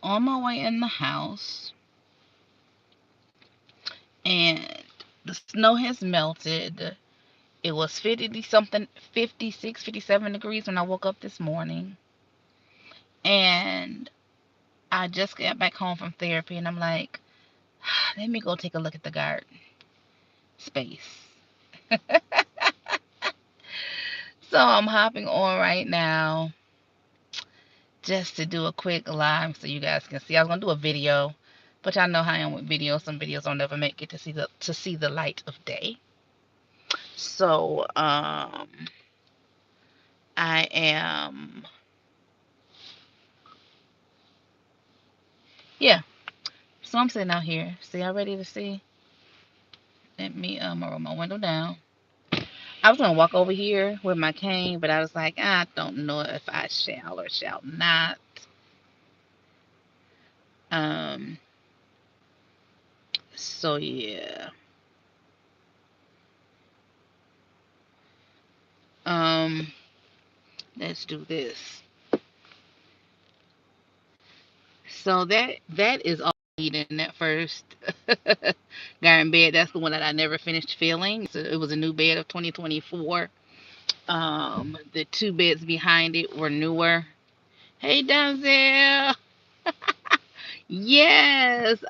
on my way in the house, and the snow has melted. It was 50 something, 56, 57 degrees when I woke up this morning. And I just got back home from therapy, and I'm like, let me go take a look at the garden space. So I'm hopping on right now just to do a quick live so you guys can see. I was gonna do a video, but y'all know how I am with videos. Some videos don't never make it to see the light of day. So I am, yeah. So I'm sitting out here. See, y'all ready to see? Let me roll my window down. I was gonna walk over here with my cane, but I was like, I don't know if I shall or shall not. Um. So yeah. Um. Let's do this. So that is all I need in that first garden bed. That's the one that I never finished filling. So it was a new bed of 2024. The two beds behind it were newer. Hey, Denzel. Yes,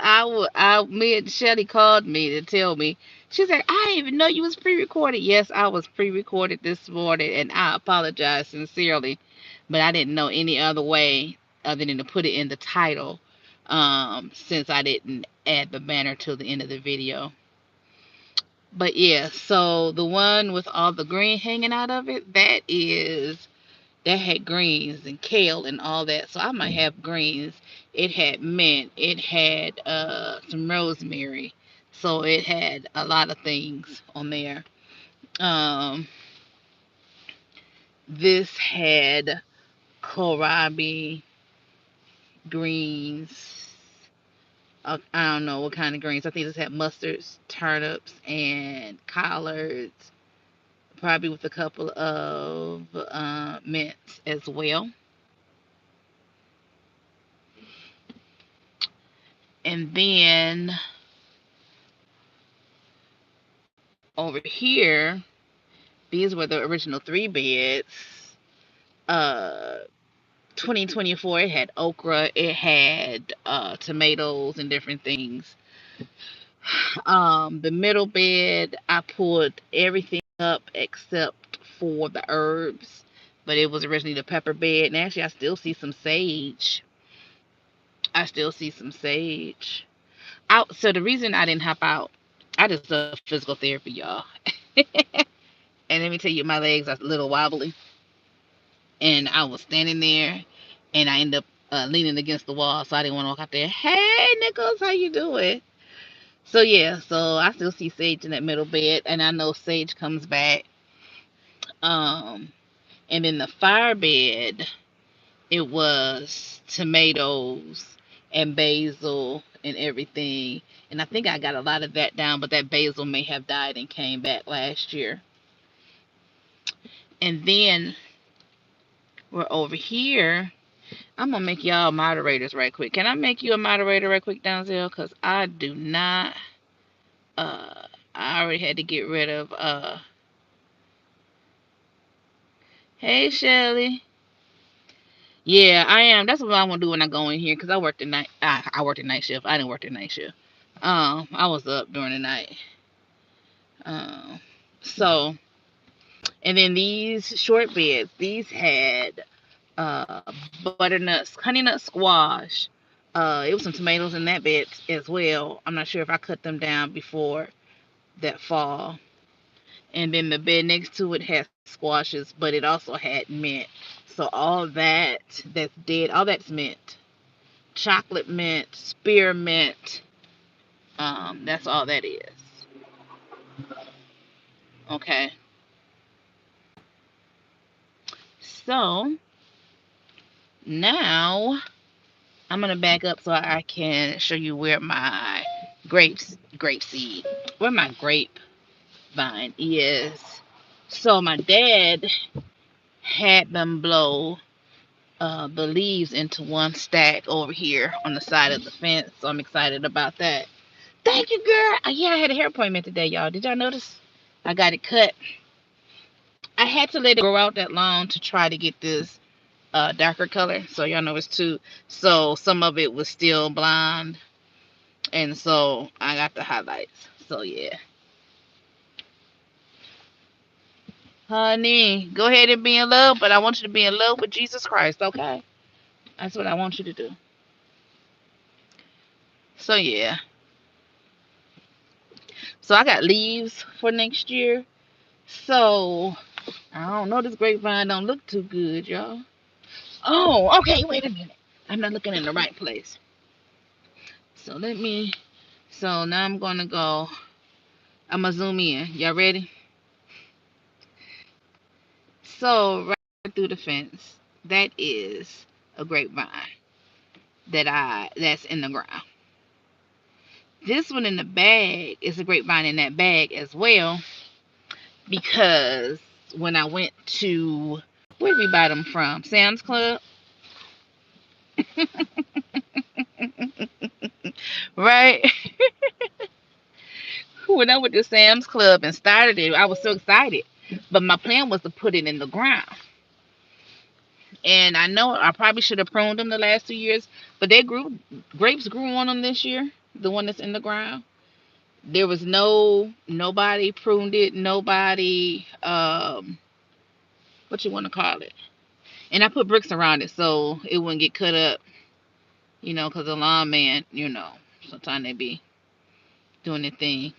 me and Shelly called me to tell me. She's like, I didn't even know you was pre-recorded. Yes, I was pre-recorded this morning, and I apologize sincerely, but I didn't know any other way other than to put it in the title, since I didn't add the banner to the end of the video. But yeah, so the one with all the green hanging out of it, that had greens and kale and all that. So I might have greens. It had mint. It had some rosemary. So it had a lot of things on there. Um, this had kohlrabi greens. I don't know what kind of greens. I think this had mustards, turnips, and collards. Probably with a couple of mints as well. And then over here, these were the original three beds. Uh, 2024, it had okra, it had tomatoes and different things. The middle bed, I pulled everything up except for the herbs, but it was originally the pepper bed. And actually, I still see some sage. I still see some sage. Out. So the reason I didn't hop out, I just love physical therapy, y'all. And let me tell you, my legs are a little wobbly. And I was standing there, and I ended up leaning against the wall, so I didn't want to walk out there. Hey, Nichols, how you doing? So yeah, so I still see Sage in that middle bed, and I know Sage comes back. Um, and in the fire bed, it was tomatoes and basil and everything. And I think I got a lot of that down, but that basil may have died and came back last year. And then we're over here. I'm gonna make y'all moderators right quick. Can I make you a moderator right quick, Denzel? Cause I do not. I already had to get rid of. Hey, Shelly. Yeah, I am. That's what I want to do when I go in here. Cause I worked the night. I worked the night shift. I didn't work the night shift. I was up during the night. Um, so and then these short beds. These had uh butternuts, honey nut squash. It was some tomatoes in that bed as well. I'm not sure if I cut them down before that fall. And then the bed next to it had squashes, but it also had mint. So all that's dead, all that's mint. Chocolate mint, spearmint. That's all that is. Okay. So now I'm gonna back up so I can show you where my grape seed, where my grapevine is. So my dad had them blow the leaves into one stack over here on the side of the fence. So I'm excited about that. Thank you, girl. Yeah, I had a hair appointment today, y'all. Did y'all notice? I got it cut. I had to let it grow out that long to try to get this darker color. So y'all know it's two. So some of it was still blonde. And so I got the highlights. So yeah. Honey, go ahead and be in love, but I want you to be in love with Jesus Christ, okay? That's what I want you to do. So yeah. So I got leaves for next year. So I don't know. This grapevine don't look too good, y'all. Oh, okay. Wait a minute. I'm not looking in the right place. So let me. So now I'm gonna go. I'm gonna zoom in. Y'all ready? So right through the fence, that is a grapevine that's in the ground. This one in the bag is a grapevine in that bag as well, because when I went to, where did we buy them from? Sam's Club. Right. When I went to Sam's Club and started it, I was so excited. But my plan was to put it in the ground. And I know I probably should have pruned them the last 2 years, but grapes grew on them this year, the one that's in the ground. There was nobody pruned it, nobody, what you want to call it. And I put bricks around it so it wouldn't get cut up, because the lawn man, sometimes they be doing their thing.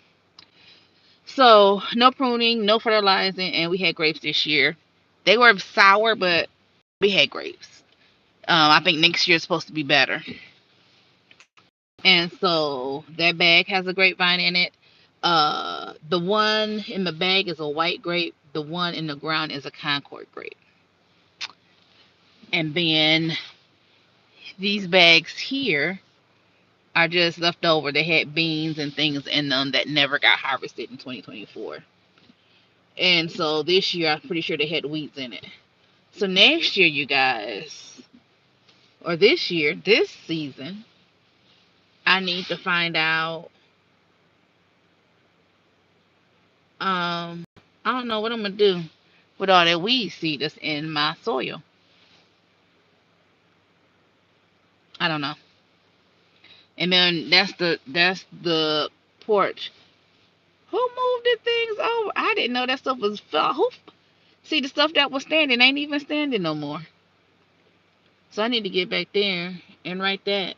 So no pruning, no fertilizing, and we had grapes this year. They were sour, but we had grapes. I think next year is supposed to be better. And so that bag has a grapevine in it. The one in the bag is a white grape. The one in the ground is a Concord grape. And then these bags here are just left over. They had beans and things in them that never got harvested in 2024. And so this year, I'm pretty sure they had weeds in it. So next year, you guys, or this season, I need to find out. I don't know what I'm gonna do with all that weed seed that's in my soil. I don't know. And then that's the porch. Who moved the things over? I didn't know that stuff was fell. Who? See, the stuff that was standing ain't even standing no more. So I need to get back there and write that.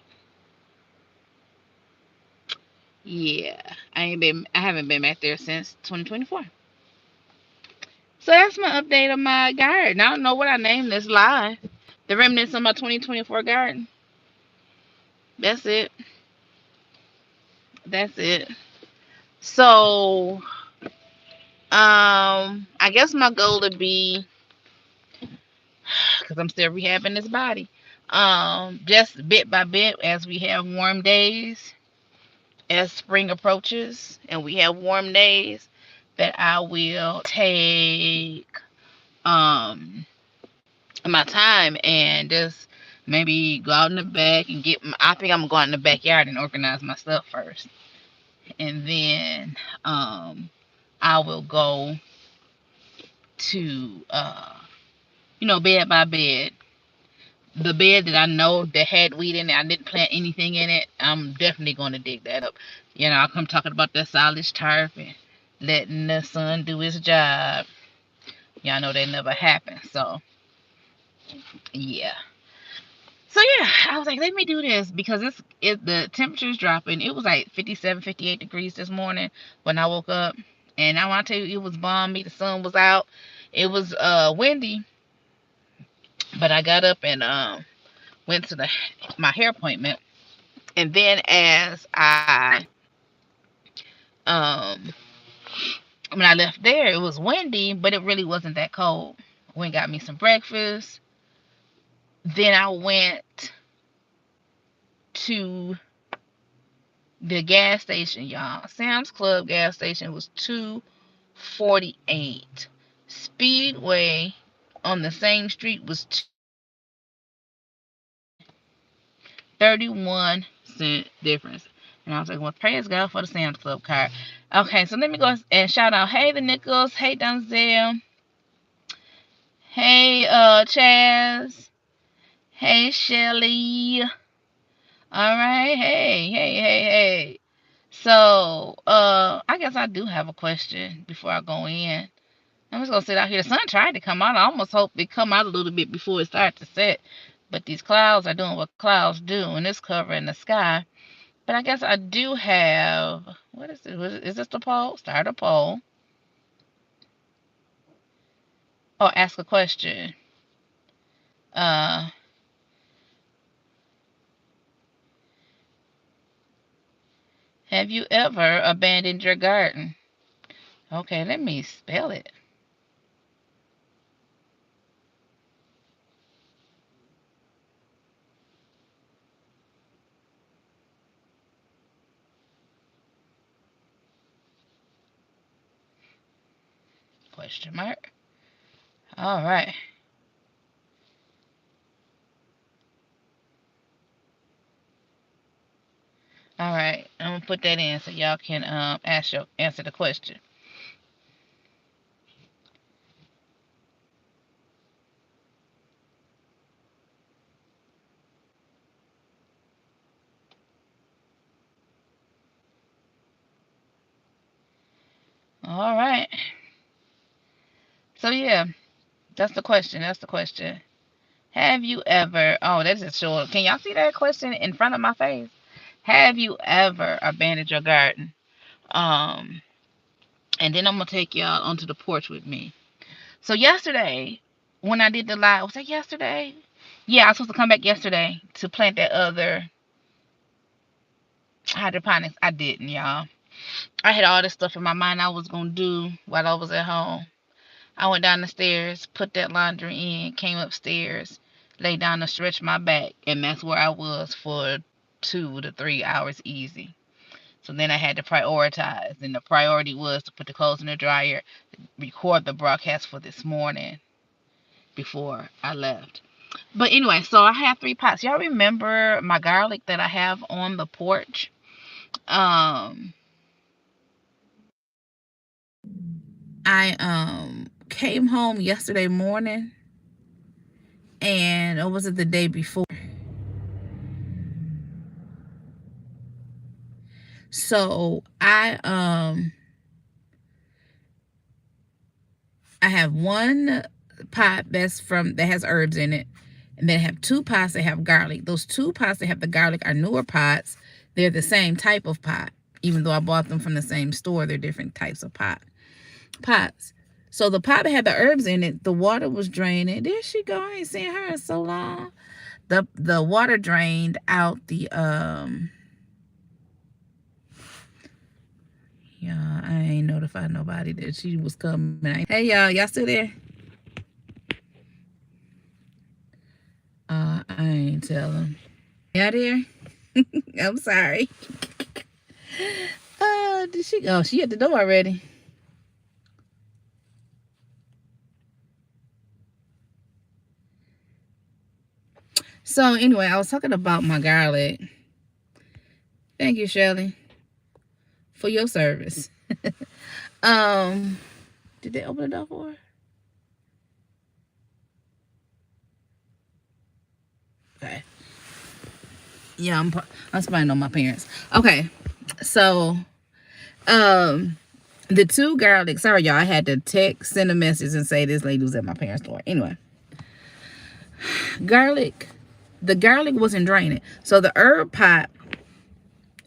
Yeah, I haven't been back there since 2024. So that's my update on my garden. I don't know what I named this live. The remnants of my 2024 garden. That's it. That's it. So, I guess my goal would be, because I'm still rehabbing this body, just bit by bit as we have warm days, as spring approaches, and we have warm days, that I will take my time and just maybe go out in the back and I think I'm gonna go out in the backyard and organize my stuff first, and then I will go to bed by bed. The bed that I know that had weed in it, I didn't plant anything in it, I'm definitely going to dig that up. I'll come talking about that silage turf and letting the sun do his job. Y'all know that never happened. So yeah. So yeah, I was like, let me do this because the temperature's dropping. It was like 57, 58 degrees this morning when I woke up. And I want to tell you, it was balmy. The sun was out. It was windy. But I got up and went to my hair appointment. And then as um when I left there, it was windy, but it really wasn't that cold. Went and got me some breakfast. Then I went to the gas station, y'all. Sam's Club gas station was $2.48. Speedway on the same street was 31-cent difference. And I was like, well, praise God for the Sam's Club card. Okay, so let me go and shout out, hey, the Nichols, hey, Donzel, hey, Chaz, hey, Shelly. All right, hey. So, I guess I do have a question before I go in. I'm just gonna sit out here. The sun tried to come out. I almost hope it come out a little bit before it starts to set. But these clouds are doing what clouds do, and it's covering the sky. But I guess I do have, what is it? Is this the poll? Start a poll. Or ask a question. Have you ever abandoned your garden? Okay, let me spell it. Question mark. All right. All right. I'm gonna put that in so y'all can answer the question. All right. So yeah, that's the question. Have you ever? Oh, that's just short. Can y'all see that question in front of my face? Have you ever abandoned your garden? And then I'm gonna take y'all onto the porch with me. So yesterday, when I did the live, was that yesterday? Yeah, I was supposed to come back yesterday to plant that other hydroponics. I didn't, y'all. I had all this stuff in my mind I was gonna do while I was at home. I went down the stairs, put that laundry in, came upstairs, lay down to stretch my back, and that's where I was for 2 to 3 hours easy. So then I had to prioritize, and the priority was to put the clothes in the dryer, record the broadcast for this morning before I left. But anyway, so I have 3 pots. Y'all remember my garlic that I have on the porch? I came home yesterday morning, and or was it the day before? So I have one pot that has herbs in it, and then I have 2 pots that have garlic. Those 2 pots that have the garlic are newer pots. They're the same type of pot, even though I bought them from the same store. They're different types of pots. So the pot that had the herbs in it, the water was draining. There she go. I ain't seen her in so long. The water drained out the yeah, I ain't notified nobody that she was coming. Hey y'all still there? I ain't telling. Y'all there? I'm sorry. Did she go? She at the door already. So anyway, I was talking about my garlic. Thank you, Shelley, for your service. Did they open the door for her? Okay. Yeah, I'm spying on my parents. Okay, so the 2 garlic. Sorry, y'all. I had to send a message and say this lady was at my parents' door. Anyway, the garlic wasn't draining. So the herb pot,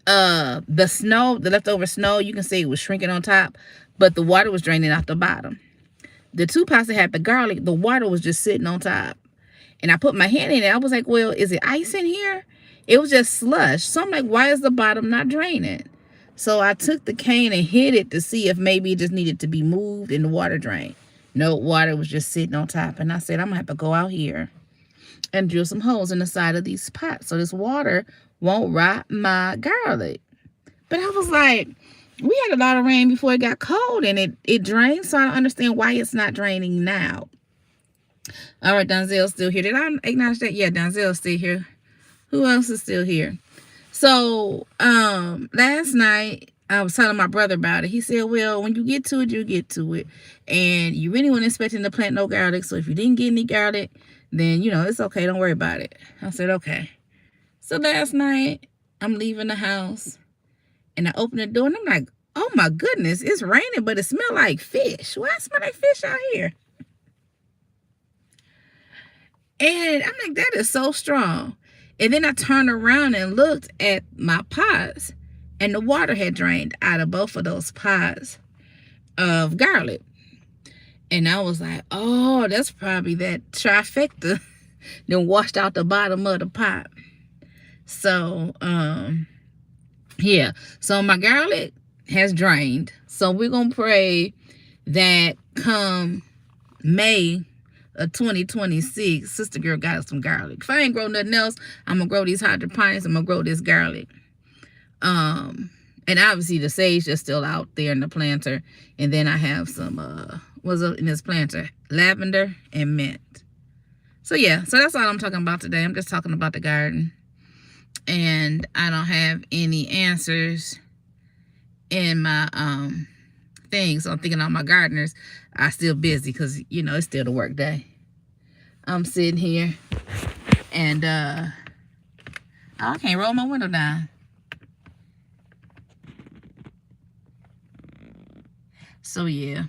the leftover snow, you can see it was shrinking on top, but the water was draining out the bottom. The 2 pots that had the garlic, the water was just sitting on top. And I put my hand in it. I was like, well, is it ice in here? It was just slush. So I'm like, why is the bottom not draining? So I took the cane and hit it to see if maybe it just needed to be moved and the water drained. No, water was just sitting on top. And I said, I'm going to have to go out here and drill some holes in the side of these pots so this water won't rot my garlic. But I was like, we had a lot of rain before it got cold and it drained. So I don't understand why it's not draining now. All right, Donzel's still here. Did I acknowledge that? Yeah, Donzel's still here. Who else is still here? So, last night I was telling my brother about it. He said, well, when you get to it, you get to it. And you really weren't expecting to plant no garlic. So if you didn't get any garlic, then, it's okay. Don't worry about it. I said, okay. So last night I'm leaving the house and I open the door and I'm like, oh my goodness, it's raining, but it smells like fish. Why smell like fish out here? And I'm like, that is so strong. And then I turned around and looked at my pots, and the water had drained out of both of those pots of garlic. And I was like, oh, that's probably that trifecta then washed out the bottom of the pot. So, yeah. So my garlic has drained. So we're going to pray that come May of 2026, Sister Girl got us some garlic. If I ain't grow nothing else, I'm going to grow these hydroponics. I'm going to grow this garlic. And obviously the sage is still out there in the planter. And then I have some, what's up in this planter? Lavender and mint. So yeah, so that's all I'm talking about today. I'm just talking about the garden. And I don't have any answers in my thing. So I'm thinking all my gardeners are still busy because, it's still the work day. I'm sitting here and I can't roll my window down. So yeah.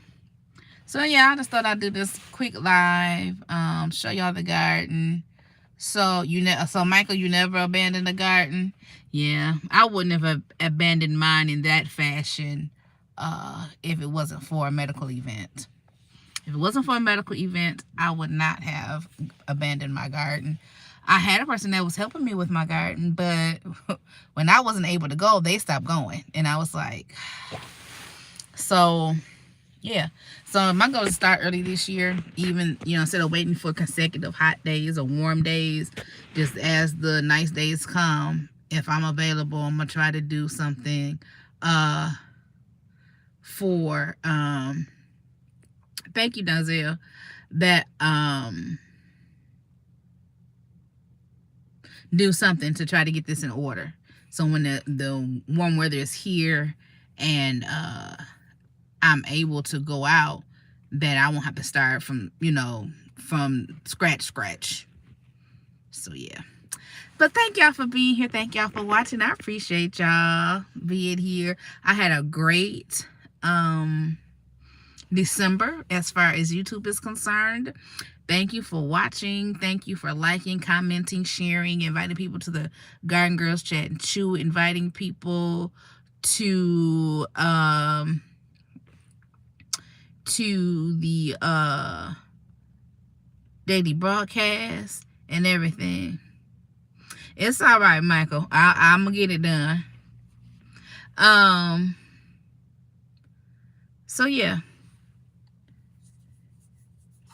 I just thought I'd do this quick live, show y'all the garden. So Michael, you never abandoned the garden? Yeah, I wouldn't have abandoned mine in that fashion if it wasn't for a medical event. If it wasn't for a medical event, I would not have abandoned my garden. I had a person that was helping me with my garden, but when I wasn't able to go, they stopped going. And I was like, so yeah. So my goal is to start early this year, even, instead of waiting for consecutive hot days or warm days, just as the nice days come, if I'm available, I'm going to try to do something for, thank you, Denzel, that, do something to try to get this in order. So when the warm weather is here and, I'm able to go out, that I won't have to start from, from scratch. So yeah. But thank y'all for being here. Thank y'all for watching. I appreciate y'all being here. I had a great December as far as YouTube is concerned. Thank you for watching. Thank you for liking, commenting, sharing, inviting people to the Garden Girls Chat and Chew, inviting people to the daily broadcast and everything. It's all right, Michael. I'm gonna get it done. So yeah.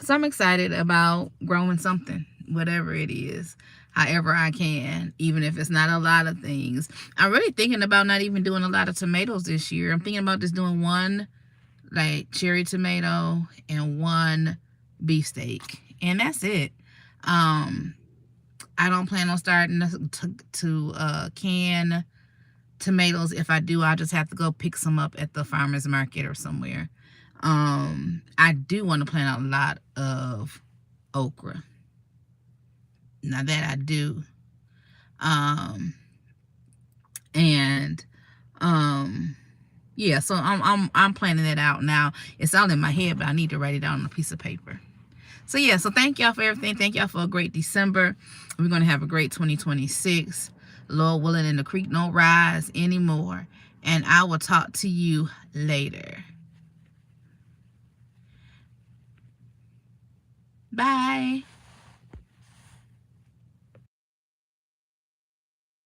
So I'm excited about growing something, whatever it is, however I can, even if it's not a lot of things. I'm really thinking about not even doing a lot of tomatoes this year. I'm thinking about just doing one like cherry tomato and one beefsteak, and that's it. I don't plan on starting to can tomatoes. If I do, I'll just have to go pick some up at the farmer's market or somewhere. I do want to plant a lot of okra. Now that I do. Yeah, so I'm planning that out now. It's all in my head, but I need to write it down on a piece of paper. So yeah, so thank y'all for everything. Thank y'all for a great December. We're going to have a great 2026. Lord willing, and the creek don't rise anymore. And I will talk to you later. Bye.